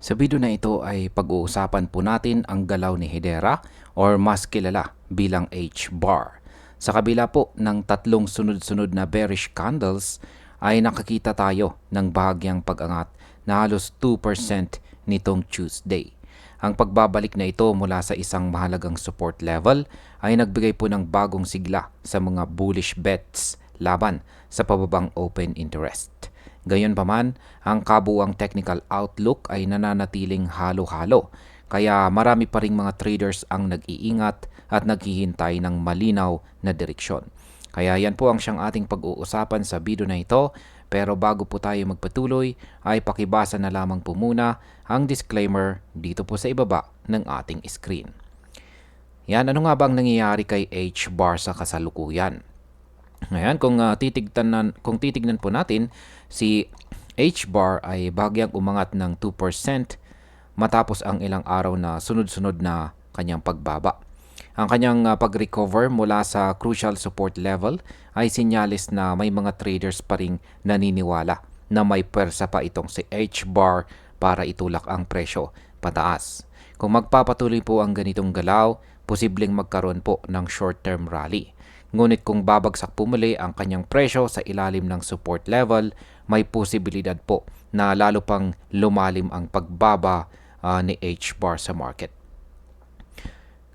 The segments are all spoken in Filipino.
Sa video na ito ay pag-uusapan po natin ang galaw ni Hedera or mas kilala bilang H-bar. Sa kabila po ng tatlong sunod-sunod na bearish candles ay nakakita tayo ng bahagyang pag-angat na halos 2% nitong Tuesday. Ang pagbabalik na ito mula sa isang mahalagang support level ay nagbigay po ng bagong sigla sa mga bullish bets laban sa pababang open interest. Gayunpaman, ang kabuuang technical outlook ay nananatiling halo-halo, kaya marami pa ring mga traders ang nag-iingat at naghihintay ng malinaw na direksyon. Kaya yan po ang siyang ating pag-uusapan sa video na ito, pero bago po tayo magpatuloy ay pakibasa na lamang po muna ang disclaimer dito po sa ibaba ng ating screen. Yan, ano nga bang nangyayari kay H-bar sa kasalukuyan? Ngayon, kung titignan po natin, si H-bar ay bahagyang umangat ng 2% matapos ang ilang araw na sunod-sunod na kanyang pagbaba. Ang kanyang pag-recover mula sa crucial support level ay sinyalis na may mga traders pa ring naniniwala na may pwersa pa itong si H-bar para itulak ang presyo pataas. Kung magpapatuloy po ang ganitong galaw, posibleng magkaroon po ng short-term rally. Ngunit kung babagsak po muli ang kanyang presyo sa ilalim ng support level, may posibilidad po na lalo pang lumalim ang pagbaba ni H-bar sa market.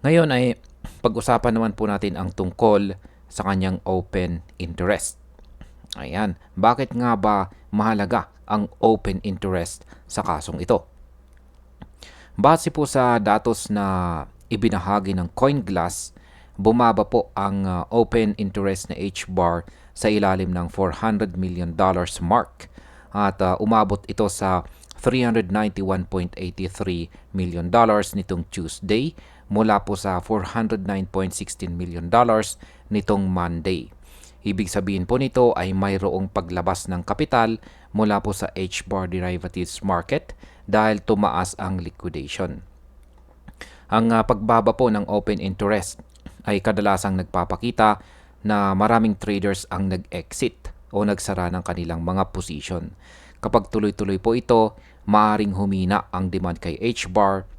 Ngayon ay pag-usapan naman po natin ang tungkol sa kanyang open interest. Ayan, bakit nga ba mahalaga ang open interest sa kasong ito? Base po sa datos na ibinahagi ng CoinGlass, bumaba po ang open interest na H-bar sa ilalim ng $400 million mark at umabot ito sa $391.83 million nitong Tuesday mula po sa $409.16 million nitong Monday. Ibig sabihin po nito ay mayroong paglabas ng kapital mula po sa H-bar derivatives market dahil tumaas ang liquidation. Ang pagbaba po ng open interest ay kadalasang nagpapakita na maraming traders ang nag-exit o nagsara ng kanilang mga position. Kapag tuloy-tuloy po ito, maaring humina ang demand kay H-bar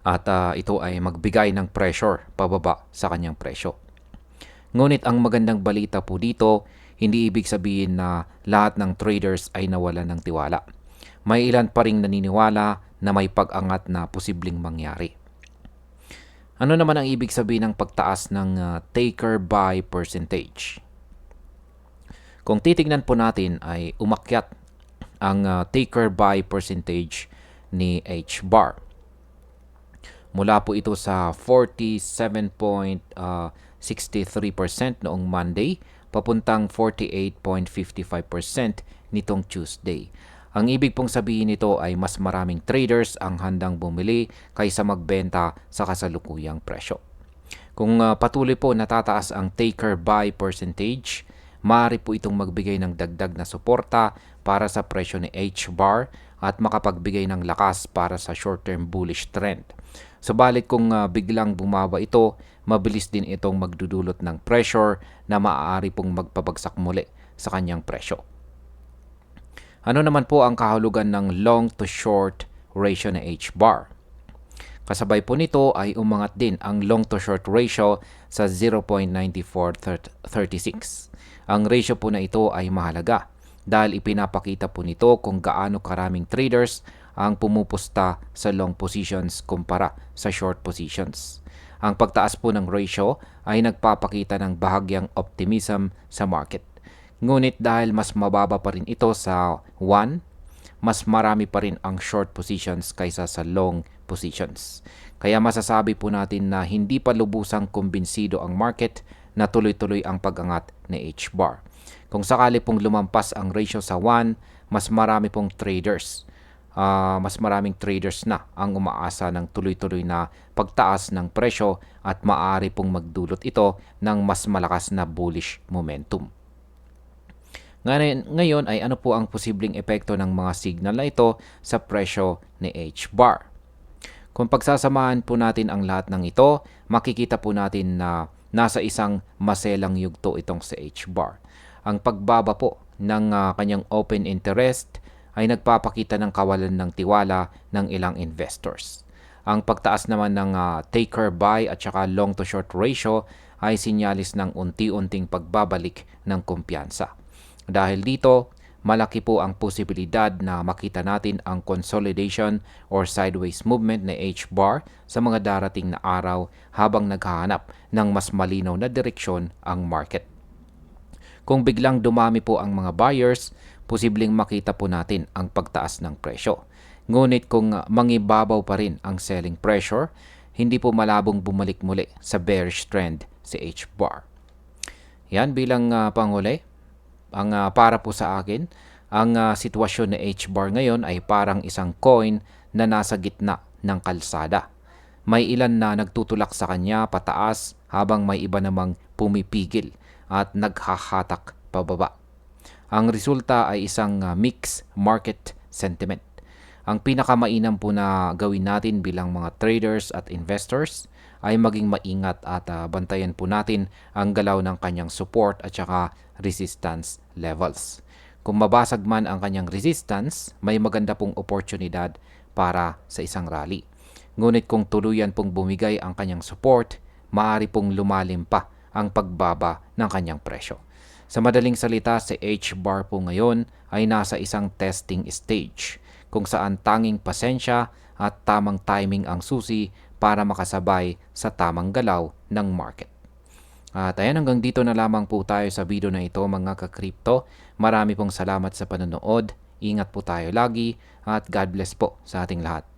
at ito ay magbigay ng pressure pababa sa kanyang presyo. Ngunit ang magandang balita po dito, hindi ibig sabihin na lahat ng traders ay nawalan ng tiwala. May ilan pa ring naniniwala na may pag-angat na posibleng mangyari. Ano naman ang ibig sabihin ng pagtaas ng taker buy percentage? Kung titignan po natin ay umakyat ang taker buy percentage ni H-bar. Mula po ito sa 47.63% noong Monday papuntang 48.55% nitong Tuesday. Ang ibig pong sabihin nito ay mas maraming traders ang handang bumili kaysa magbenta sa kasalukuyang presyo. Kung patuloy po natataas ang taker buy percentage, maaari po itong magbigay ng dagdag na suporta para sa presyo ni H-bar at makapagbigay ng lakas para sa short-term bullish trend. Subalit kung biglang bumaba ito, mabilis din itong magdudulot ng pressure na maaari pong magpabagsak muli sa kanyang presyo. Ano naman po ang kahulugan ng long to short ratio na H-bar? Kasabay po nito ay umangat din ang long to short ratio sa 0.9436. Ang ratio po na ito ay mahalaga dahil ipinapakita po nito kung gaano karaming traders ang pumupusta sa long positions kumpara sa short positions. Ang pagtaas po ng ratio ay nagpapakita ng bahagyang optimism sa market. Ngunit dahil mas mababa pa rin ito sa 1, mas marami pa rin ang short positions kaysa sa long positions. Kaya masasabi po natin na hindi pa lubusang kumbinsido ang market na tuloy-tuloy ang pag-angat ni H-bar. Kung sakali pong lumampas ang ratio sa 1, mas marami pong traders. Mas maraming traders na ang umaasa ng tuloy-tuloy na pagtaas ng presyo at maaari pong magdulot ito ng mas malakas na bullish momentum. Ngayon ay ano po ang posibleng epekto ng mga signal na ito sa presyo ni H-bar? Kung pagsasamahan po natin ang lahat ng ito, makikita po natin na nasa isang maselang yugto itong si H-bar. Ang pagbaba po ng kanyang open interest ay nagpapakita ng kawalan ng tiwala ng ilang investors. Ang pagtaas naman ng taker buy at saka long to short ratio ay sinyalis ng unti-unting pagbabalik ng kumpiyansa. Dahil dito, malaki po ang posibilidad na makita natin ang consolidation or sideways movement na H-bar sa mga darating na araw habang naghahanap ng mas malinaw na direksyon ang market. Kung biglang dumami po ang mga buyers, posibleng makita po natin ang pagtaas ng presyo. Ngunit kung mangibabaw pa rin ang selling pressure, hindi po malabong bumalik muli sa bearish trend si H-bar. Yan bilang panghuli. Para po sa akin, ang sitwasyon ng H-bar ngayon ay parang isang coin na nasa gitna ng kalsada. May ilan na nagtutulak sa kanya pataas habang may iba namang pumipigil at naghahatak pababa. Ang resulta ay isang mixed market sentiment. Ang pinakamainam po na gawin natin bilang mga traders at investors ay maging maingat at bantayan po natin ang galaw ng kanyang support at saka resistance levels. Kung mabasag man ang kanyang resistance, may maganda pong oportunidad para sa isang rally. Ngunit kung tuluyan pong bumigay ang kanyang support, maaari pong lumalim pa ang pagbaba ng kanyang presyo. Sa madaling salita, si H-bar po ngayon ay nasa isang testing stage kung saan tanging pasensya at tamang timing ang susi para makasabay sa tamang galaw ng market. At ayan, hanggang dito na lamang po tayo sa video na ito mga ka-crypto. Marami pong salamat sa panonood. Ingat po tayo lagi at God bless po sa ating lahat.